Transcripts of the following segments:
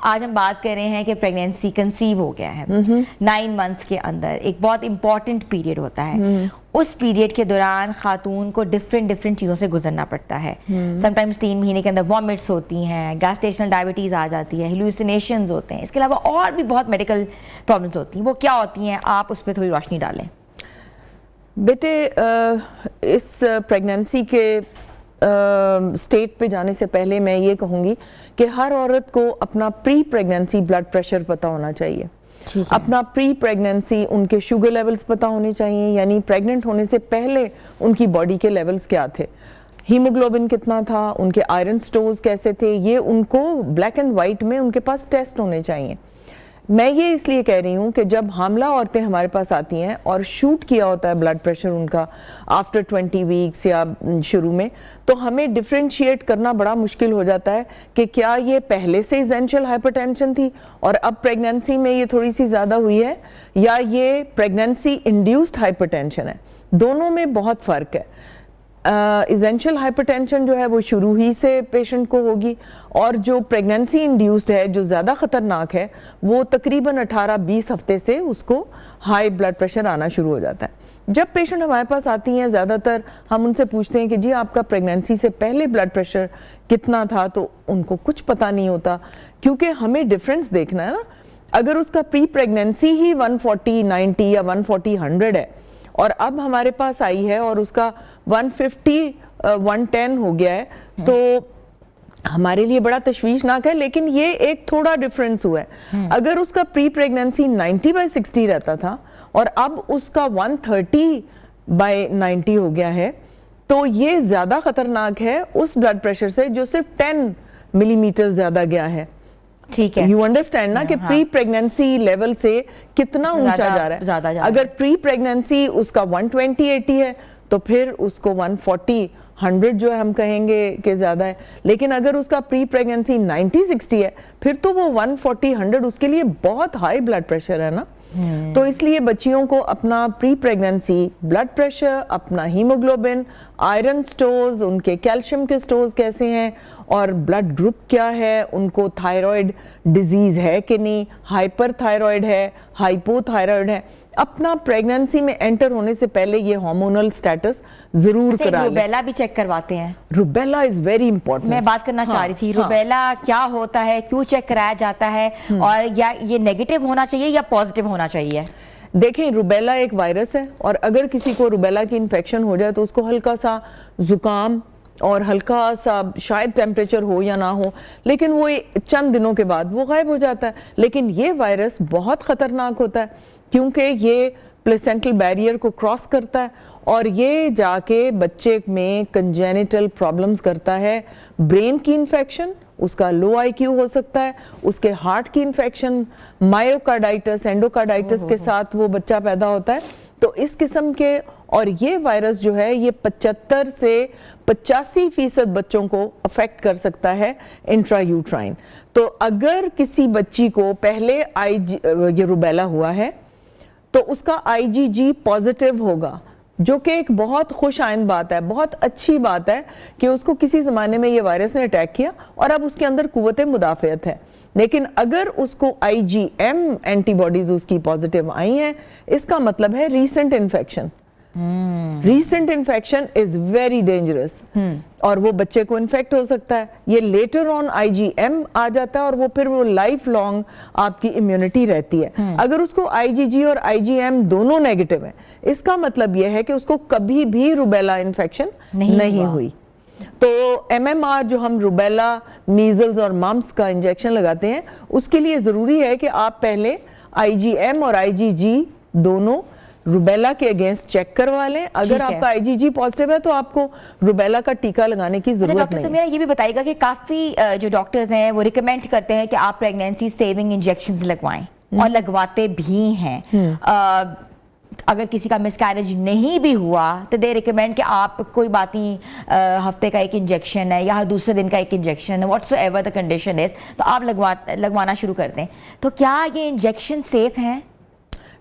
آج ہم بات کر رہے ہیں کہ پریگنینسی کنسیو ہو گیا ہے 9 months کے اندر. ایک بہت امپورٹنٹ پیریڈ ہوتا ہے. اس پیریڈ کے دوران خاتون کو ڈفرینٹ چیزوں سے گزرنا پڑتا ہے. سم ٹائمز 3 مہینے کے اندر وامٹس ہوتی ہیں, گیسٹیشنل ڈائبٹیز آ جاتی ہے, ہیلوسینیشنز ہوتے ہیں. اس کے علاوہ اور بھی بہت میڈیکل پرابلمس ہوتی ہیں. وہ کیا ہوتی ہیں, آپ اس پہ تھوڑی روشنی ڈالیں. بیٹے اس پریگنینسی کے سٹیٹ پہ جانے سے پہلے میں یہ کہوں گی کہ ہر عورت کو اپنا پری پریگنینسی بلڈ پریشر پتہ ہونا چاہیے. اپنا پری پریگنینسی ان کے شوگر لیولز پتہ ہونے چاہیے, یعنی پریگننٹ ہونے سے پہلے ان کی باڈی کے لیولز کیا تھے, ہیموگلوبن کتنا تھا, ان کے آئرن سٹورز کیسے تھے, یہ ان کو بلیک اینڈ وائٹ میں ان کے پاس ٹیسٹ ہونے چاہیے. میں یہ اس لیے کہہ رہی ہوں کہ جب حاملہ عورتیں ہمارے پاس آتی ہیں اور شوٹ کیا ہوتا ہے بلڈ پریشر ان کا آفٹر 20 ویکس یا شروع میں, تو ہمیں ڈفرینشیٹ کرنا بڑا مشکل ہو جاتا ہے کہ کیا یہ پہلے سے ایسینشیل ہائپر ٹینشن تھی اور اب پریگنینسی میں یہ تھوڑی سی زیادہ ہوئی ہے, یا یہ پریگنینسی انڈیوسڈ ہائپر ٹینشن ہے. دونوں میں بہت فرق ہے. ایسینشیل ہائپر ٹینشن جو ہے وہ شروع ہی سے پیشنٹ کو ہوگی, اور جو پریگنینسی انڈیوسڈ ہے جو زیادہ خطرناک ہے وہ تقریباً 18-20 ہفتے سے اس کو ہائی بلڈ پریشر آنا شروع ہو جاتا ہے. جب پیشنٹ ہمارے پاس آتی ہیں زیادہ تر ہم ان سے پوچھتے ہیں کہ جی آپ کا پریگنینسی سے پہلے بلڈ پریشر کتنا تھا, تو ان کو کچھ پتہ نہیں ہوتا, کیونکہ ہمیں ڈفرینس دیکھنا ہے نا. اگر اس کا پری پریگنینسی ہی 140/90 یا 140/100 ہے اور اب ہمارے پاس آئی ہے اور اس کا 150/110 ہو گیا ہے, تو ہمارے لیے بڑا تشویشناک ہے. لیکن یہ ایک تھوڑا ڈفرینس ہوا ہے. اگر اس کا پری پریگنینسی 90/60 رہتا تھا اور اب اس کا 130/90 ہو گیا ہے, تو یہ زیادہ خطرناک ہے اس بلڈ پریشر سے جو صرف 10 ملی میٹر زیادہ گیا ہے. ٹھیک ہے, یو انڈرسٹینڈ نا کہ پری پریگنینسی لیول سے کتنا اونچا جا رہا ہے. اگر پری پریگنینسی اس کا 120/80 ہے تو پھر اس کو 140/100 جو ہے ہم کہیں گے کہ زیادہ ہے. لیکن اگر اس کا پری پریگنینسی 90/60 ہے پھر تو وہ 140/100 اس کے لیے بہت ہائی بلڈ پریشر ہے نا. تو اس لیے بچیوں کو اپنا پری پریگنینسی بلڈ پریشر, اپنا ہیموگلوبن, آئرن سٹورز, ان کے کیلشیم کے سٹورز کیسے ہیں, اور بلڈ گروپ کیا ہے, ان کو تھائرائیڈ ڈیزیز ہے کہ نہیں, ہائپر تھائرائیڈ ہے, ہائپو تھائرائیڈ ہے, اپنا پریگنینسی میں انٹر ہونے سے پہلے یہ ہارمونل سٹیٹس ضرور کرا لیں. روبیلا بھی چیک کرواتے ہیں. Rubella is very important. میں بات کرنا چاہ رہی تھی, روبیلا کیا ہوتا ہے, کیوں چیک کرایا جاتا ہے, اور یا یہ نیگیٹو ہونا چاہیے یا پازیٹیو ہونا چاہیے؟ دیکھیں, روبیلا ایک وائرس ہے, اور اگر کسی کو روبیلا کی انفیکشن ہو جائے تو اس کو ہلکا سا زکام اور ہلکا سا شاید ٹیمپریچر ہو یا نہ ہو, لیکن وہ چند دنوں کے بعد وہ غائب ہو جاتا ہے. لیکن یہ وائرس بہت خطرناک ہوتا ہے کیونکہ یہ پلیسنٹل بیریئر کو کراس کرتا ہے اور یہ جا کے بچے میں کنجینیٹل پرابلمز کرتا ہے. برین کی انفیکشن, اس کا لو آئی کیو ہو سکتا ہے, اس کے ہارٹ کی انفیکشن, مائیوکارڈائٹس, اینڈوکارڈائٹس کے ساتھ وہ بچہ پیدا ہوتا ہے. تو اس قسم کے, اور یہ وائرس جو ہے یہ 75 سے 85% بچوں کو افیکٹ کر سکتا ہے انٹرا یوٹرائن. تو اگر کسی بچی کو پہلے یہ روبیلا ہوا ہے تو اس کا IgG پازیٹیو ہوگا, جو کہ ایک بہت خوش آئند بات ہے, بہت اچھی بات ہے کہ اس کو کسی زمانے میں یہ وائرس نے اٹیک کیا اور اب اس کے اندر قوت مدافعت ہے. لیکن اگر اس کو IgM اینٹی باڈیز اس کی پازیٹیو آئی ہیں, اس کا مطلب ہے recent infection. Recent infection is very dangerous, اور وہ بچے کو انفیکٹ ہو سکتا ہے. یہ لیٹر آن IgM آ جاتا ہے اور وہ پھر وہ لائف لانگ آپ کی امیونٹی رہتی ہے. اگر اس کو IgG اور IgM دونوں نیگیٹو ہیں, اس کا مطلب یہ ہے کہ اس کو کبھی بھی روبیلا انفیکشن نہیں ہوئی. تو MMR جو ہم روبیلا, میزلز اور ممپس کا انجیکشن لگاتے ہیں, اس کے لیے ضروری ہے کہ آپ پہلے IgM اور IgG دونوں روبیلا کے اگینسٹ چیک کروا لیں. اگر آپ کا IgG پازیٹیو ہے تو آپ کو روبیلا کا ٹیکہ لگانے کی ضرورت نہیں. ڈاکٹر صاحب میرا یہ بھی بتائیے گا کہ کافی جو ڈاکٹرز ہیں وہ ریکمینڈ کرتے ہیں کہ آپ پریگنینسی سیونگ انجیکشنز لگوائیں, اور لگواتے بھی ہیں. اگر کسی کا مس کیریج نہیں بھی ہوا تو دے ریکمینڈ کہ آپ کوئی بات نہیں, ہفتے کا ایک انجیکشن ہے یا دوسرے دن کا ایک انجیکشن ہے, what's ever the condition is, تو آپ لگوانا شروع کر دیں. تو کیا یہ انجیکشن سیف ہیں؟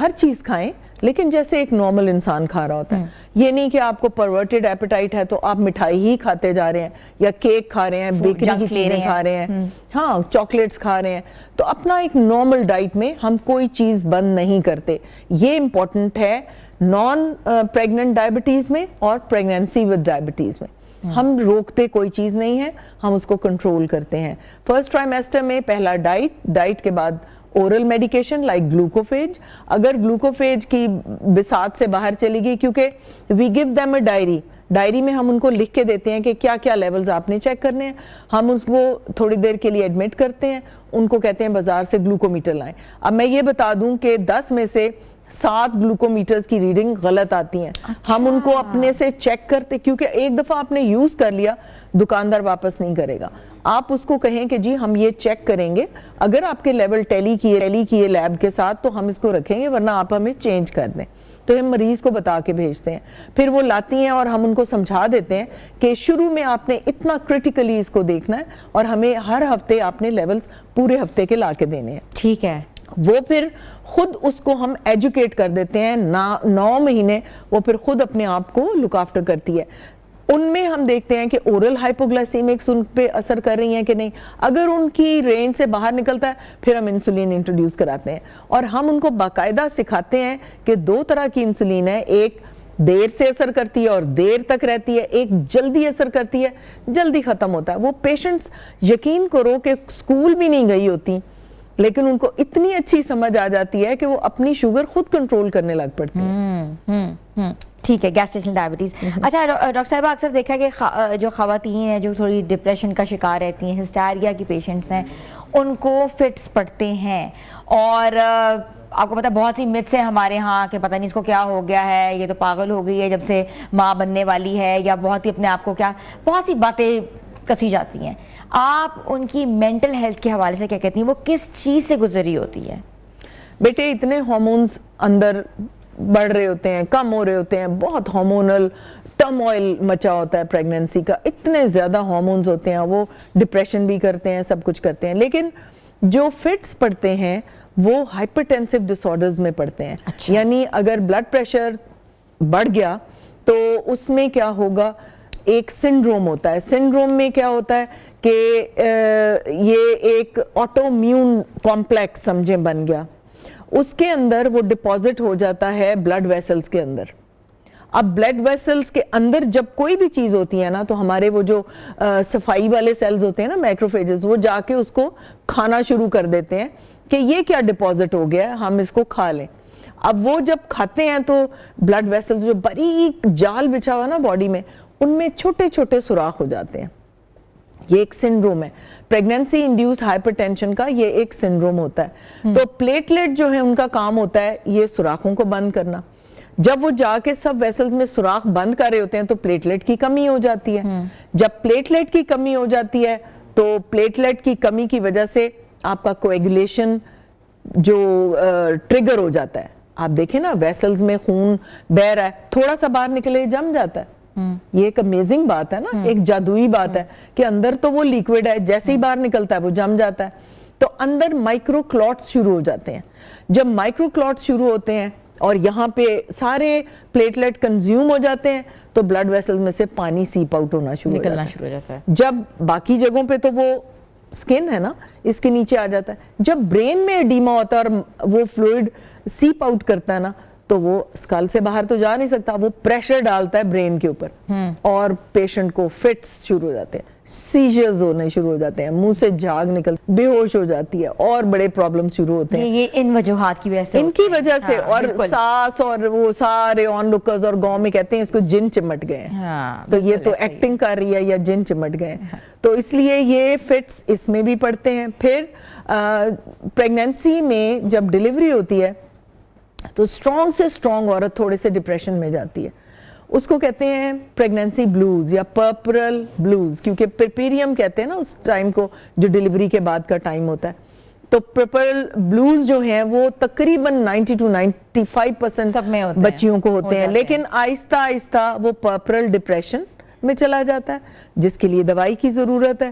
ہر چیز کھائیں لیکن جیسے ایک نارمل انسان کھا رہا ہوتا ہے. یہ نہیں کہ آپ کو پرورٹڈ ایپیٹائٹ ہے تو آپ مٹھائی ہی کھاتے جا رہے ہیں یا کیک کھا رہے ہیں, بیکری کی چیزیں کھا رہے ہیں, ہاں چاکلیٹس کھا رہے ہیں. تو اپنا ایک نارمل ڈائٹ میں ہم کوئی چیز بند نہیں کرتے. یہ امپورٹنٹ ہے نان پریگننٹ ڈائبٹیز میں اور پریگننسی ود ڈائبٹیز میں. ہم روکتے کوئی چیز نہیں ہے, ہم اس کو کنٹرول کرتے ہیں. فرسٹ ٹرائمیسٹر میں پہلا ڈائٹ کے بعد اورل میڈیکیشن لائک گلوکوفیج. اگر گلوکوفیج کی بساط سے باہر چلی گئی, کیونکہ وی گیو دیم اے ڈائری میں ہم ان کو لکھ کے دیتے ہیں کہ کیا کیا لیولز آپ نے چیک کرنے ہیں. ہم اس کو تھوڑی دیر کے لیے ایڈمٹ کرتے ہیں, ان کو کہتے ہیں بازار سے گلوکومیٹر لائیں. اب میں یہ بتا دوں کہ 10 میں سے 7 گلوکومیٹرز کی ریڈنگ غلط آتی ہیں. ہم ان کو اپنے سے چیک کرتے, کیونکہ ایک دفعہ آپ نے یوز کر لیا دکاندار واپس نہیں کرے گا. آپ اس کو کہیں کہ جی ہم یہ چیک کریں گے, اگر آپ کے لیول ٹیلی کیے لیب کے ساتھ تو ہم اس کو رکھیں گے, ورنہ آپ ہمیں چینج کر دیں. تو ہم مریض کو بتا کے بھیجتے ہیں, پھر وہ لاتی ہیں اور ہم ان کو سمجھا دیتے ہیں کہ شروع میں آپ نے اتنا کرٹیکلی اس کو دیکھنا ہے اور ہمیں ہر ہفتے آپ نے لیولز پورے ہفتے کے لا کے دینے ہیں. ٹھیک ہے. وہ پھر خود اس کو ہم ایجوکیٹ کر دیتے ہیں. 9 مہینے وہ پھر خود اپنے آپ کو لک آفٹر کرتی ہے. ان میں ہم دیکھتے ہیں کہ اورل ہائپوگلائسیمکس ان پہ اثر کر رہی ہیں کہ نہیں. اگر ان کی رینج سے باہر نکلتا ہے پھر ہم انسولین انٹروڈیوس کراتے ہیں, اور ہم ان کو باقاعدہ سکھاتے ہیں کہ 2 طرح کی انسولین ہے, ایک دیر سے اثر کرتی ہے اور دیر تک رہتی ہے, ایک جلدی اثر کرتی ہے جلدی ختم ہوتا ہے. وہ پیشنٹس یقین کرو کہ اسکول بھی نہیں گئی ہوتی لیکن ان کو اتنی اچھی سمجھ آ جاتی ہے کہ وہ اپنی شوگر خود کنٹرول کرنے لگ پڑتی ہیں. ٹھیک ہے, گیسٹیشنل ڈائبٹیز. اچھا ڈاکٹر صاحبہ, اکثر دیکھا ہے کہ جو خواتین ہیں جو تھوڑی ڈپریشن کا شکار رہتی ہیں, ہسٹیریا کی پیشنٹس ہیں, ان کو فٹس پڑتے ہیں, اور آپ کو پتہ بہت سی متس ہیں ہمارے ہاں کہ پتہ نہیں اس کو کیا ہو گیا ہے, یہ تو پاگل ہو گئی ہے جب سے ماں بننے والی ہے, یا بہت ہی اپنے آپ کو کیا, بہت سی باتیں کسی جاتی ہیں. آپ ان کی مینٹل ہیلتھ کے حوالے سے کیا کہتی ہیں, وہ کس چیز سے گزری ہوتی ہے؟ بیٹے اتنے ہارمونز اندر بڑھ رہے ہوتے ہیں, کم ہو رہے ہوتے ہیں, بہت ہارمونل ٹرموائل مچا ہوتا ہے پریگننسی کا, اتنے زیادہ ہارمونز ہوتے ہیں, وہ ڈپریشن بھی کرتے ہیں, سب کچھ کرتے ہیں. لیکن جو فٹس پڑتے ہیں وہ ہائپرٹینسو ڈس آرڈرز میں پڑتے ہیں. یعنی اگر بلڈ پریشر بڑھ گیا تو اس میں کیا ہوگا, ایک سنڈروم ہوتا ہے. سنڈروم میں کیا ہوتا ہے کہ یہ ایک آٹو میون کمپلیکس سمجھیں بن گیا, اس کے اندر وہ ڈپازٹ ہو جاتا ہے بلڈ ویسلز کے اندر. اب بلڈ ویسلز کے اندر جب کوئی بھی چیز ہوتی ہے نا, تو ہمارے وہ جو صفائی والے سیلز ہوتے ہیں نا, میکروفیجز, وہ جا کے اس کو کھانا شروع کر دیتے ہیں کہ یہ کیا ڈپازٹ ہو گیا ہے, ہم اس کو کھا لیں. اب وہ جب کھاتے ہیں تو بلڈ ویسلز جو باریک جال بچھا ہوا نا باڈی میں, ان میں چھوٹے چھوٹے سوراخ ہو جاتے ہیں. یہ ایک سنڈروم ہے, پریگننسی انڈیوس ہائپر ٹینشن کا یہ ایک سنڈروم ہوتا ہے. تو پلیٹلیٹ جو ہے ان کا کام ہوتا ہے یہ سوراخوں کو بند کرنا. جب وہ جا کے سب ویسلز میں سوراخ بند کر رہے ہوتے ہیں تو پلیٹلیٹ کی کمی ہو جاتی ہے. جب پلیٹلیٹ کی کمی ہو جاتی ہے تو پلیٹلیٹ کی کمی کی وجہ سے آپ کا کویگولیشن جو ٹریگر ہو جاتا ہے. آپ دیکھیں نا, ویسلز میں خون بہ رہا ہے, تھوڑا سا باہر نکلے جم جاتا ہے. یہ ایک امیزنگ بات ہے نا, ایک جادوئی بات ہے کہ اندر تو وہ لیکوڈ ہے, جیسے ہی باہر نکلتا ہے وہ جم جاتا ہے. تو اندر مائکرو کلاٹس شروع ہو جاتے ہیں. جب مائکرو کلاٹس شروع ہوتے ہیں اور یہاں پہ سارے پلیٹلیٹ کنزیوم ہو جاتے ہیں تو بلڈ ویسل میں سے پانی سیپ آؤٹ ہونا شروع ہو جاتا ہے. جب باقی جگہوں پہ تو وہ سکن ہے نا, اس کے نیچے آ جاتا ہے. جب برین میں ایڈیما ہوتا ہے اور وہ فلوئڈ سیپ آؤٹ کرتا ہے نا, تو وہ اسکل سے باہر تو جا نہیں سکتا, وہ پریشر ڈالتا ہے برین کے اوپر, اور پیشنٹ کو فٹس شروع ہو جاتے ہیں, سیجرز ہونے شروع ہو جاتے ہیں, منہ سے جھاگ نکل, بے ہوش ہو جاتی ہے, اور بڑے پرابلم شروع ہوتے ہیں. یہ ان وجوہات کی وجہ سے, ان کی وجہ سے. اور ساس اور وہ سارے آن لکرز اور گاؤں میں کہتے ہیں اس کو جن چمٹ گئے ہیں, تو یہ تو ایکٹنگ کر رہی ہے یا جن چمٹ گئے. تو اس لیے یہ فٹس اس میں بھی پڑتے ہیں. پھر پریگننسی میں جب ڈیلیوری ہوتی ہے تو اسٹرانگ سے اسٹرانگ عورت تھوڑے سے ڈپریشن میں جاتی ہے. اس کو کہتے ہیں پریگننسی بلوز یا پرپرل بلوز, کیونکہ پرپیریم کہتے ہیں نا اس ٹائم کو جو ڈیلیوری کے بعد کا ٹائم ہوتا ہے. تو پرپرل بلوز جو ہیں وہ تقریباً 90 to 95% بچیوں کو ہوتے ہیں, لیکن آہستہ آہستہ وہ پرپرل ڈپریشن میں چلا جاتا ہے, جس کے لیے دوائی کی ضرورت ہے.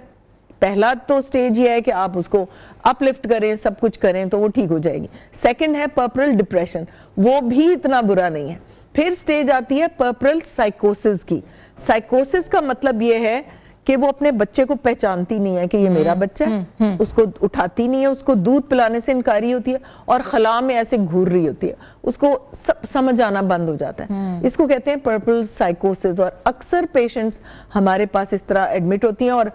پہلا تو سٹیج یہ ہے کہ آپ اس کو اپ لفٹ کریں, سب کچھ کریں تو وہ ٹھیک ہو جائے گی. سیکنڈ ہے پرپرل ڈپریشن, وہ بھی اتنا برا نہیں ہے. پھر سٹیج آتی ہے پرپرل سائیکوسس کی. سائیکوسس کا مطلب یہ ہے کہ وہ اپنے بچے کو پہچانتی نہیں ہے کہ یہ میرا بچہ ہے, اس کو اٹھاتی نہیں ہے, اس کو دودھ پلانے سے انکاری ہوتی ہے اور خلا میں ایسے گھور رہی ہوتی ہے, اس کو سمجھ آنا بند ہو جاتا ہے. اس کو کہتے ہیں پرپل سائیکوسس. اور اکثر پیشنٹس ہمارے پاس اس طرح ایڈمٹ ہوتی ہیں اور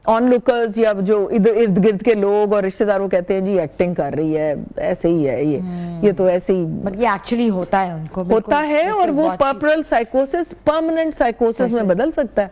آن لوکرز یا جو ارد گرد کے لوگ اور رشتہ دار وہ کہتے ہیں جی ایکٹنگ کر رہی ہے, ایسے ہی ہے یہ تو ایسے ہی, بٹ یہ ایکچولی ہوتا ہے ان کو ہوتا ہے. اور وہ پرپرل سائیکوسس پرماننٹ سائیکوسس میں بدل سکتا ہے.